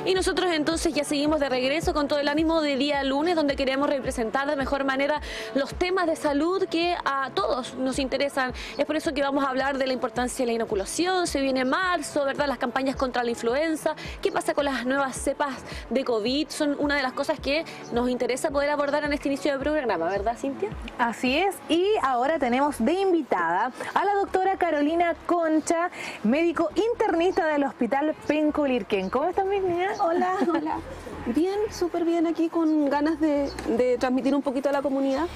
Y nosotros entonces ya seguimos de regreso con todo el ánimo de día lunes, donde queremos representar de mejor manera los temas de salud que a todos nos interesan. Es por eso que vamos a hablar de la importancia de la inoculación. Se viene marzo, ¿verdad? Las campañas contra la influenza. ¿Qué pasa con las nuevas cepas de COVID? Son una de las cosas que nos interesa poder abordar en este inicio de programa, ¿verdad, Cintia? Así es, y ahora tenemos de invitada a la doctora Carolina Concha, médico internista del Hospital Penco Lirquén. ¿Cómo estás, mi niña? Hola, hola. Bien, súper bien aquí con ganas de transmitir un poquito a la comunidad.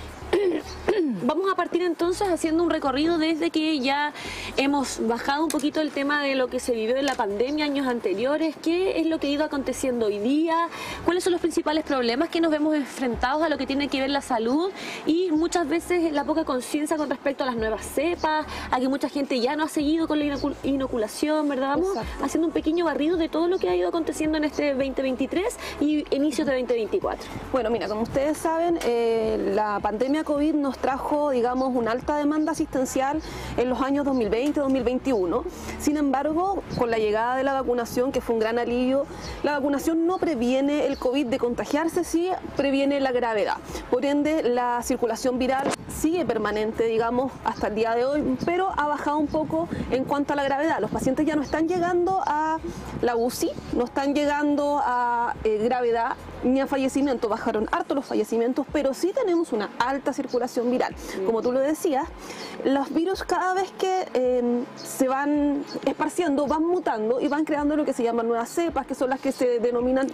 Vamos a partir entonces haciendo un recorrido desde que ya hemos bajado un poquito el tema de lo que se vivió en la pandemia años anteriores. ¿Qué es lo que ha ido aconteciendo hoy día? ¿Cuáles son los principales problemas que nos vemos enfrentados a lo que tiene que ver la salud? Y muchas veces la poca conciencia con respecto a las nuevas cepas, a que mucha gente ya no ha seguido con la inoculación, ¿verdad? Vamos haciendo un pequeño barrido de todo lo que ha ido aconteciendo en este 2023 y inicios de 2024. Bueno, mira, como ustedes saben, la pandemia COVID nos trajo, digamos, una alta demanda asistencial en los años 2020-2021. Sin embargo, con la llegada de la vacunación, que fue un gran alivio, la vacunación no previene el COVID de contagiarse, sí previene la gravedad. Por ende, la circulación viral sigue permanente, digamos, hasta el día de hoy, pero ha bajado un poco en cuanto a la gravedad. Los pacientes ya no están llegando a la UCI, no están llegando a gravedad ni a fallecimiento. Bajaron harto los fallecimientos, pero sí tenemos una alta circulación viral. Como tú lo decías, los virus cada vez que se van esparciendo, van mutando y van creando lo que se llaman nuevas cepas, que son las que se denominan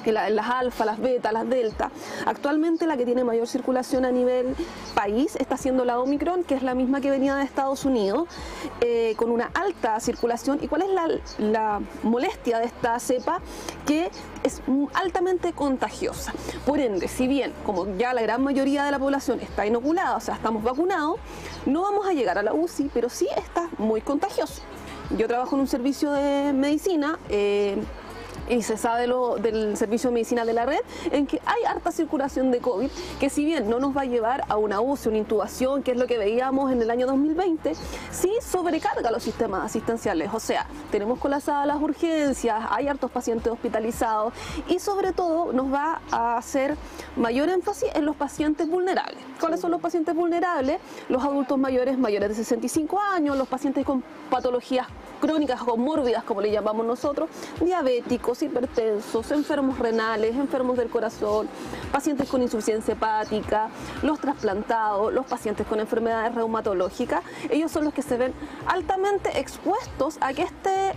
las alfa, las beta, las delta. Actualmente la que tiene mayor circulación a nivel país está siendo la Omicron, que es la misma que venía de Estados Unidos, con una alta circulación. ¿Y cuál es la molestia de esta cepa? Que es altamente contagiosa. Por ende, si bien como ya la gran mayoría de la población está inoculada, o sea, estamos vacunados, no vamos a llegar a la UCI, pero sí está muy contagioso. Yo trabajo en un servicio de medicina, y se sabe del servicio de medicina de la red, en que hay harta circulación de COVID, que si bien no nos va a llevar a una UCI, una intubación, que es lo que veíamos en el año 2020, sí sobrecarga los sistemas asistenciales. O sea, tenemos colapsadas las urgencias, hay hartos pacientes hospitalizados y sobre todo nos va a hacer mayor énfasis en los pacientes vulnerables. ¿Cuáles son los pacientes vulnerables? Los adultos mayores de 65 años, los pacientes con patologías crónicas o mórbidas, como le llamamos nosotros, diabéticos, hipertensos, enfermos renales, enfermos del corazón, pacientes con insuficiencia hepática, los trasplantados, los pacientes con enfermedades reumatológicas. Ellos son los que se ven altamente expuestos a que este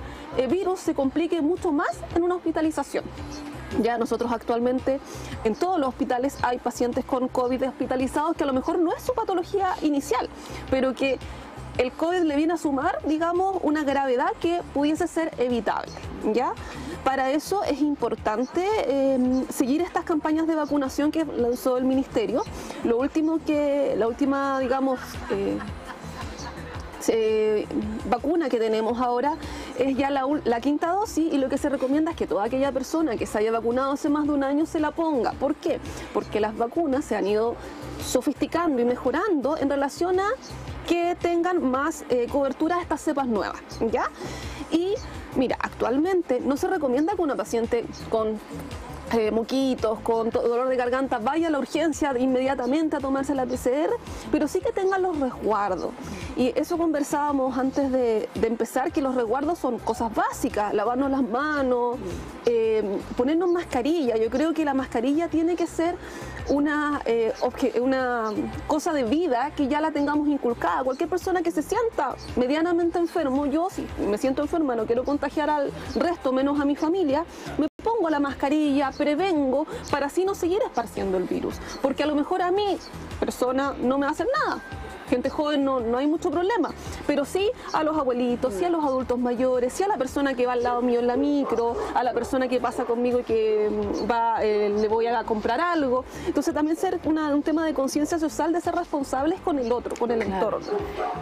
virus se complique mucho más en una hospitalización. Ya nosotros actualmente en todos los hospitales hay pacientes con COVID hospitalizados que a lo mejor no es su patología inicial, pero que el COVID le viene a sumar, digamos, una gravedad que pudiese ser evitable, ¿ya? Para eso es importante seguir estas campañas de vacunación que lanzó el Ministerio. La última, digamos, vacuna que tenemos ahora es ya la quinta dosis, y lo que se recomienda es que toda aquella persona que se haya vacunado hace más de un año se la ponga. ¿Por qué? Porque las vacunas se han ido sofisticando y mejorando en relación a que tengan más cobertura a estas cepas nuevas, ¿ya? Y mira, actualmente no se recomienda que una paciente con moquitos, con dolor de garganta vaya a la urgencia inmediatamente a tomarse la PCR, pero sí que tengan los resguardos. Y eso conversábamos antes de empezar, que los resguardos son cosas básicas: lavarnos las manos, ponernos mascarilla. Yo creo que la mascarilla tiene que ser una cosa de vida que ya la tengamos inculcada. Cualquier persona que se sienta medianamente enfermo, yo si me siento enferma, no quiero contagiar al resto, menos a mi familia, me pongo la mascarilla, prevengo, para así no seguir esparciendo el virus. Porque a lo mejor a mí, persona, no me va a hacer nada. Gente joven no hay mucho problema, pero sí a los abuelitos, sí a los adultos mayores, sí a la persona que va al lado mío en la micro, a la persona que pasa conmigo y que le voy a comprar algo. Entonces también ser un tema de conciencia social, de ser responsables con el otro, con el entorno.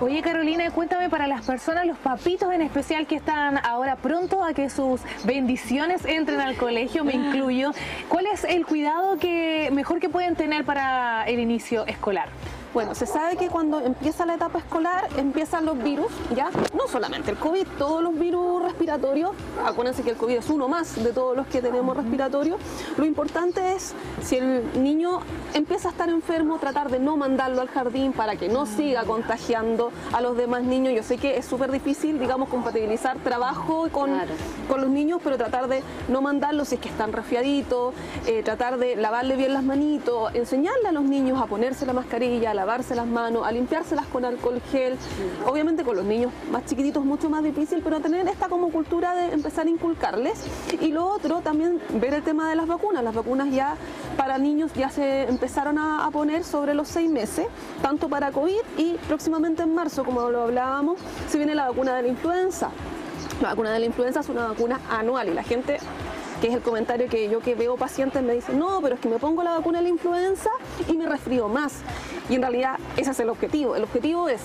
Oye, Carolina, cuéntame, para las personas, los papitos en especial, que están ahora pronto a que sus bendiciones entren al colegio, me incluyo, ¿cuál es el cuidado mejor que pueden tener para el inicio escolar? Bueno, se sabe que cuando empieza la etapa escolar empiezan los virus, ¿ya? No solamente el COVID, todos los virus respiratorios. Acuérdense que el COVID es uno más de todos los que tenemos respiratorios. Lo importante es, si el niño empieza a estar enfermo, tratar de no mandarlo al jardín para que no siga contagiando a los demás niños. Yo sé que es súper difícil, digamos, compatibilizar trabajo con los niños, pero tratar de no mandarlos si es que están resfriaditos, tratar de lavarle bien las manitos, enseñarle a los niños a ponerse la mascarilla, a lavarse las manos, a limpiárselas con alcohol gel. Obviamente con los niños más chiquititos es mucho más difícil, pero tener esta como cultura de empezar a inculcarles. Y lo otro, también ver el tema de las vacunas. Las vacunas ya para niños ya se empezaron a poner sobre los 6 meses, tanto para COVID y próximamente en marzo, como lo hablábamos, se viene la vacuna de la influenza. La vacuna de la influenza es una vacuna anual y la gente, que es el comentario que yo que veo pacientes me dicen, no, pero es que me pongo la vacuna de la influenza y me resfrío más. Y en realidad ese es el objetivo. El objetivo es,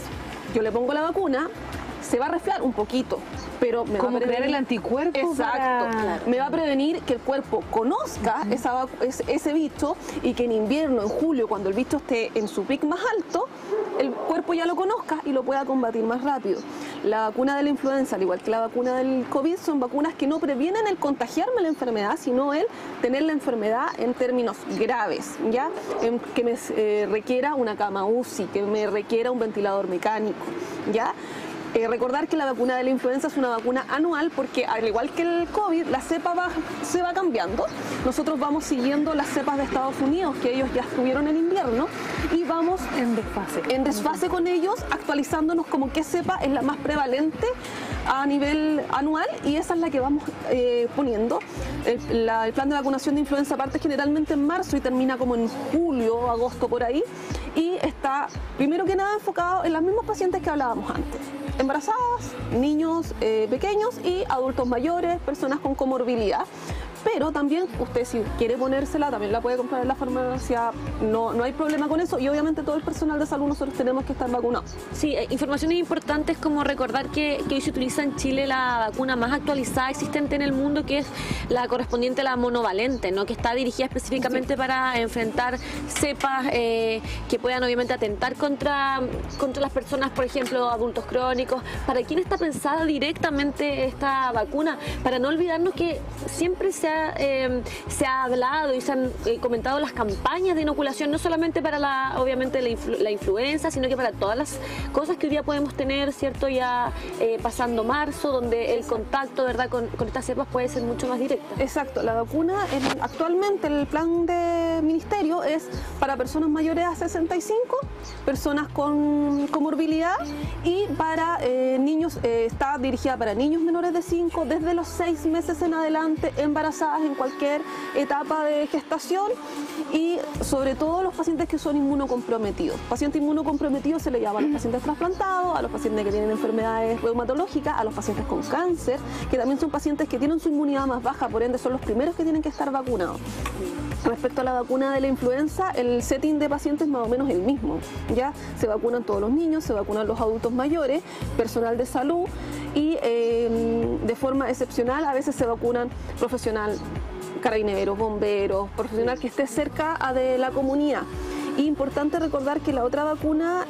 yo le pongo la vacuna, se va a resfriar un poquito, pero me va a prevenir el anticuerpo. Exacto. Me va a prevenir que el cuerpo conozca ese bicho y que en invierno, en julio, cuando el bicho esté en su pic más alto, el cuerpo ya lo conozca y lo pueda combatir más rápido. La vacuna de la influenza, al igual que la vacuna del COVID, son vacunas que no previenen el contagiarme la enfermedad, sino el tener la enfermedad en términos graves, ¿ya? Que me requiera una cama UCI, que me requiera un ventilador mecánico, ¿ya? Recordar que la vacuna de la influenza es una vacuna anual porque al igual que el COVID, la cepa se va cambiando. Nosotros vamos siguiendo las cepas de Estados Unidos, que ellos ya estuvieron en invierno, y vamos en desfase con ellos, actualizándonos como qué cepa es la más prevalente a nivel anual, y esa es la que vamos poniendo. El plan de vacunación de influenza parte generalmente en marzo y termina como en julio, agosto, por ahí, y está primero que nada enfocado en los mismos pacientes que hablábamos antes: embarazadas, niños pequeños y adultos mayores, personas con comorbilidad. Pero también usted, si quiere ponérsela, también la puede comprar en la farmacia, no hay problema con eso, y obviamente todo el personal de salud nosotros tenemos que estar vacunados. Sí, informaciones importantes como recordar que hoy se utiliza en Chile la vacuna más actualizada existente en el mundo, que es la correspondiente a la monovalente, ¿no? Que está dirigida específicamente para enfrentar cepas que puedan obviamente atentar contra las personas, por ejemplo, adultos crónicos. ¿Para quién está pensada directamente esta vacuna? Para no olvidarnos que siempre se ha hablado y se han comentado las campañas de inoculación, no solamente para obviamente la influenza, sino que para todas las cosas que hoy día podemos tener, ¿cierto? Ya pasando marzo, donde el contacto, ¿verdad?, con estas cepas puede ser mucho más directo. Exacto, la vacuna actualmente el plan de ministerio es para personas mayores a 65, personas con comorbilidad, y para niños, está dirigida para niños menores de 5, desde los 6 meses en adelante, embarazadas en cualquier etapa de gestación, y sobre todo los pacientes que son inmunocomprometidos. Paciente inmunocomprometido se le llama a los pacientes trasplantados, a los pacientes que tienen enfermedades reumatológicas, a los pacientes con cáncer, que también son pacientes que tienen su inmunidad más baja, por ende son los primeros que tienen que estar vacunados. Respecto a la vacuna de la influenza, el setting de pacientes es más o menos el mismo. Ya se vacunan todos los niños, se vacunan los adultos mayores, personal de salud, y de forma excepcional a veces se vacunan profesional, carabineros, bomberos, profesional que esté cerca de la comunidad. Y importante recordar que la otra vacuna,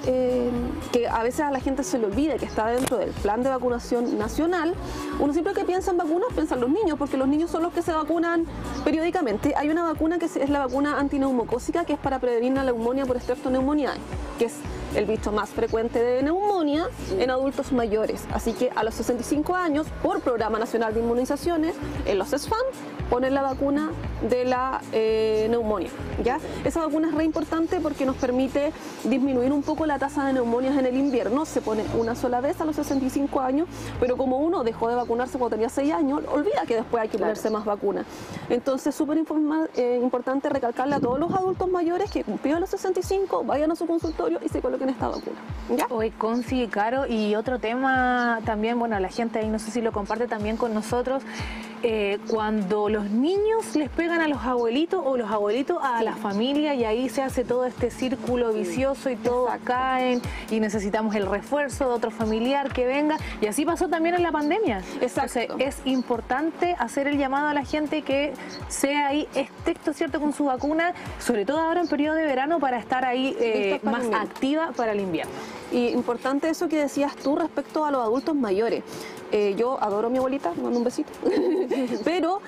que a veces a la gente se le olvida, que está dentro del plan de vacunación nacional, uno siempre que piensa en vacunas piensa en los niños, porque los niños son los que se vacunan periódicamente. Hay una vacuna que es la vacuna antineumocócica, que es para prevenir la neumonía por streptoneumoniae, que es el bicho más frecuente de neumonía en adultos mayores. Así que a los 65 años, por Programa Nacional de Inmunizaciones, en los SFAM, ponen la vacuna de la neumonía, ¿ya? Esa vacuna es re importante porque nos permite disminuir un poco la tasa de neumonias en el invierno. Se pone una sola vez a los 65 años, pero como uno dejó de vacunarse cuando tenía 6 años, olvida que después hay que ponerse más vacunas. Entonces, súper importante recalcarle a todos los adultos mayores que cumplidos los 65, vayan a su consultorio y se coloquen esta vacuna, ¿ya? Hoy Conci, Caro, y otro tema también, bueno, la gente ahí no sé si lo comparte también con nosotros, cuando los niños les pegan a los abuelitos o los abuelitos a la familia, y ahí se hace todo este círculo vicioso y todos caen y necesitamos el refuerzo de otro familiar que venga, y así pasó también en la pandemia. Exacto. Entonces, es importante hacer el llamado a la gente que sea ahí estricto, ¿cierto?, con su vacuna, sobre todo ahora en periodo de verano, para estar ahí más activa para el invierno. Y importante eso que decías tú respecto a los adultos mayores. Yo adoro a mi abuelita, me mando un besito, pero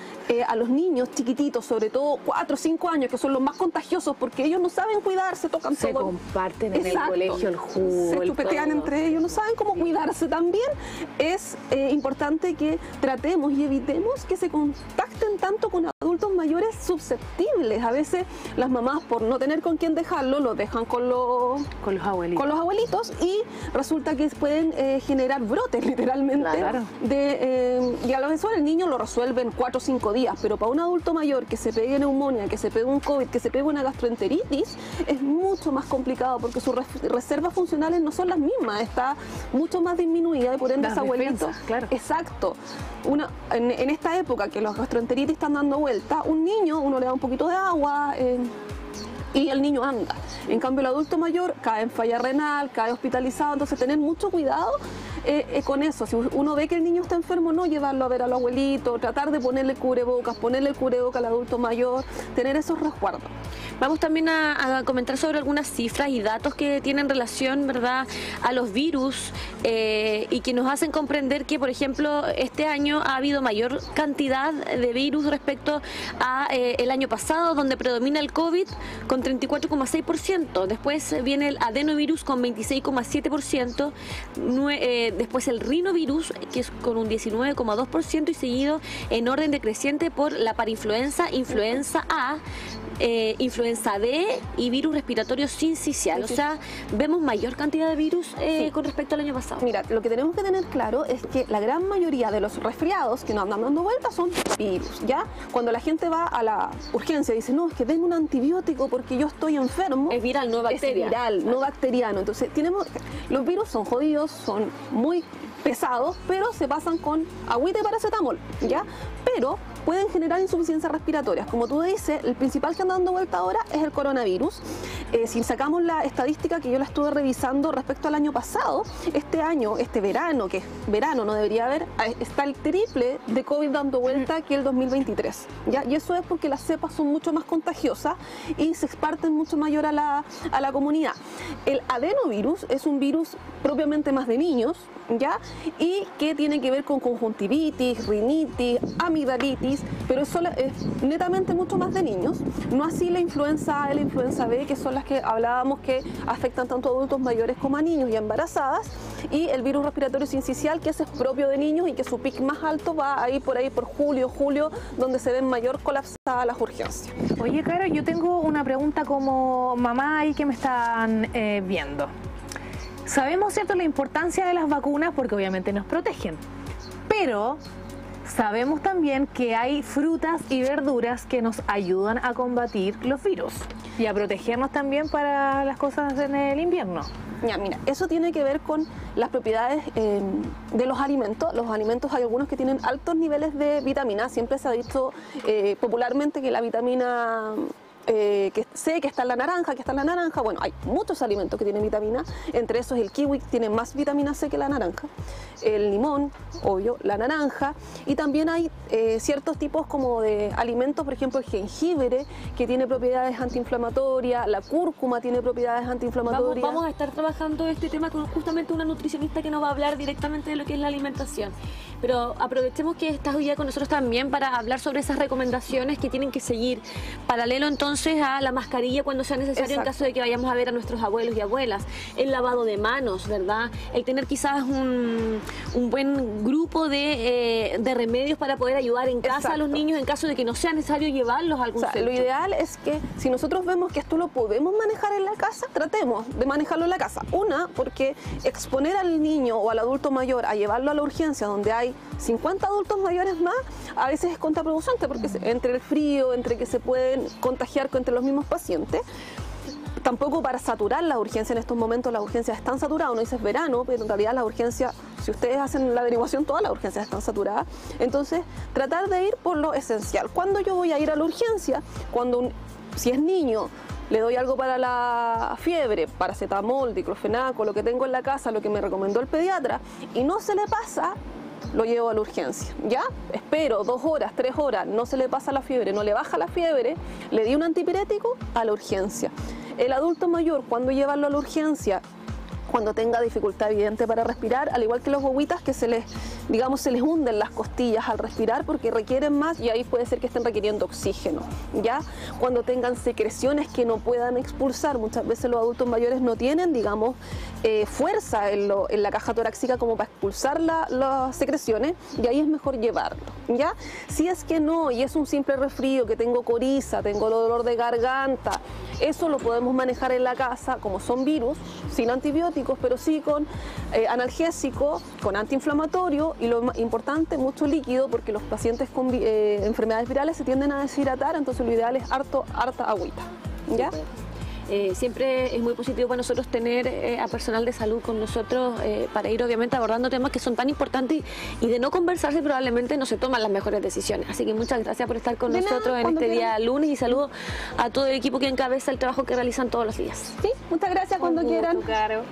a los niños chiquititos, sobre todo 4 o 5 años, que son los más contagiosos porque ellos no saben cuidarse, tocan Se todo. comparten en el colegio el jugo, Se el chupetean todo. entre ellos, no saben cómo cuidarse también. Es importante que tratemos y evitemos que se contacten tanto con adultos mayores susceptibles. A veces las mamás, por no tener con quién dejarlo, los dejan con los abuelitos y resulta que pueden generar brotes literalmente. Claro. Y a lo mejor el niño lo resuelve en 4 o 5 días, pero para un adulto mayor que se pegue neumonía, que se pegue un COVID, que se pegue una gastroenteritis, es mucho más complicado porque sus reservas funcionales no son las mismas, está mucho más disminuida y por ende Las ese abuelito. defensas, claro. Exacto. En esta época que los gastroenteritis están dando vuelta, un niño, uno le da un poquito de agua y el niño anda. En cambio, el adulto mayor cae en falla renal, cae hospitalizado, entonces tener mucho cuidado con eso. Si uno ve que el niño está enfermo, no llevarlo a ver al abuelito, tratar de ponerle cubrebocas, ponerle el cubreboca al adulto mayor, tener esos resguardos. Vamos también a comentar sobre algunas cifras y datos que tienen relación, ¿verdad?, a los virus y que nos hacen comprender que, por ejemplo, este año ha habido mayor cantidad de virus respecto a el año pasado, donde predomina el COVID con 34,6%. Después viene el adenovirus con 26,7%. Después el rinovirus, que es con un 19,2%, y seguido en orden decreciente por la parinfluenza, influenza A, influenza B y virus respiratorio sincicial. O sea, vemos mayor cantidad de virus con respecto al año pasado. Mira, lo que tenemos que tener claro es que la gran mayoría de los resfriados que nos andan dando vueltas son virus, ¿ya? Cuando la gente va a la urgencia y dice, no, es que denme un antibiótico porque yo estoy enfermo. Es viral, no bacteria. Es viral, no bacteriano. Entonces, los virus son jodidos, son muy pesados, pero se pasan con agüita y paracetamol, ¿ya? Pero pueden generar insuficiencias respiratorias. Como tú dices, el principal que anda dando vuelta ahora es el coronavirus. Si sacamos la estadística que yo la estuve revisando respecto al año pasado, este año, este verano, que es verano, no debería haber, está el triple de COVID dando vuelta que el 2023, ¿ya? Y eso es porque las cepas son mucho más contagiosas y se esparcen mucho mayor a la comunidad. El adenovirus es un virus propiamente más de niños, ¿ya? Y que tiene que ver con conjuntivitis, rinitis, amigdalitis, pero es netamente mucho más de niños, no así la influenza A y la influenza B, que son las que hablábamos que afectan tanto a adultos mayores como a niños y a embarazadas, y el virus respiratorio sincicial, que ese es propio de niños y que su pic más alto va ahí por julio, donde se ven mayor colapsadas las urgencias. Oye, Caro, yo tengo una pregunta como mamá ahí que me están viendo. Sabemos, ¿cierto?, la importancia de las vacunas porque obviamente nos protegen, pero sabemos también que hay frutas y verduras que nos ayudan a combatir los virus y a protegernos también para las cosas en el invierno. Ya, mira, eso tiene que ver con las propiedades de los alimentos. Los alimentos, hay algunos que tienen altos niveles de vitamina. Siempre se ha dicho popularmente que la vitamina que sé que está en la naranja, bueno, hay muchos alimentos que tienen vitamina, entre esos el kiwi tiene más vitamina C que la naranja, el limón, obvio, la naranja, y también hay ciertos tipos como de alimentos, por ejemplo el jengibre, que tiene propiedades antiinflamatorias, la cúrcuma tiene propiedades antiinflamatorias. Vamos a estar trabajando este tema con justamente una nutricionista que nos va a hablar directamente de lo que es la alimentación. Pero aprovechemos que estás hoy día con nosotros también para hablar sobre esas recomendaciones que tienen que seguir. Paralelo entonces a la mascarilla cuando sea necesario. Exacto. En caso de que vayamos a ver a nuestros abuelos y abuelas. El lavado de manos, ¿verdad? El tener quizás un buen grupo de remedios para poder ayudar en casa. Exacto. A los niños en caso de que no sea necesario llevarlos a algún centro. Lo ideal es que si nosotros vemos que esto lo podemos manejar en la casa, tratemos de manejarlo en la casa. Una, porque exponer al niño o al adulto mayor a llevarlo a la urgencia donde hay 50 adultos mayores más, a veces es contraproducente porque entre el frío, entre que se pueden contagiar entre los mismos pacientes. tampoco para saturar las urgencias. En estos momentos las urgencias están saturadas, uno dice es verano, pero en realidad las urgencias, si ustedes hacen la averiguación, todas las urgencias están saturadas. Entonces, tratar de ir por lo esencial. ¿Cuándo yo voy a ir a la urgencia? Cuando, si es niño, le doy algo para la fiebre, paracetamol, diclofenaco, lo que tengo en la casa, lo que me recomendó el pediatra, y no se le pasa, lo llevo a la urgencia, ¿ya? Espero 2 horas, 3 horas, no se le pasa la fiebre, no le baja la fiebre, le di un antipirético, a la urgencia. El adulto mayor, ¿cuándo llevarlo a la urgencia? Cuando tenga dificultad evidente para respirar, al igual que los guaguitas que se les, digamos, se les hunden las costillas al respirar porque requieren más y ahí puede ser que estén requiriendo oxígeno, ¿ya? Cuando tengan secreciones que no puedan expulsar, muchas veces los adultos mayores no tienen, digamos, fuerza en la caja torácica como para expulsar las secreciones y ahí es mejor llevarlo, ¿ya? Si es que no, y es un simple resfrío, que tengo coriza, tengo dolor de garganta, eso lo podemos manejar en la casa, como son virus, sin antibióticos, pero sí con analgésico, con antiinflamatorio y lo más importante, mucho líquido, porque los pacientes con enfermedades virales se tienden a deshidratar, entonces lo ideal es harta agüita, ¿ya? Siempre es muy positivo para nosotros tener a personal de salud con nosotros para ir obviamente abordando temas que son tan importantes y de no conversarse probablemente no se toman las mejores decisiones. Así que muchas gracias por estar con nosotros en este día lunes y saludo a todo el equipo que encabeza el trabajo que realizan todos los días. Sí, muchas gracias cuando quieran. Caro.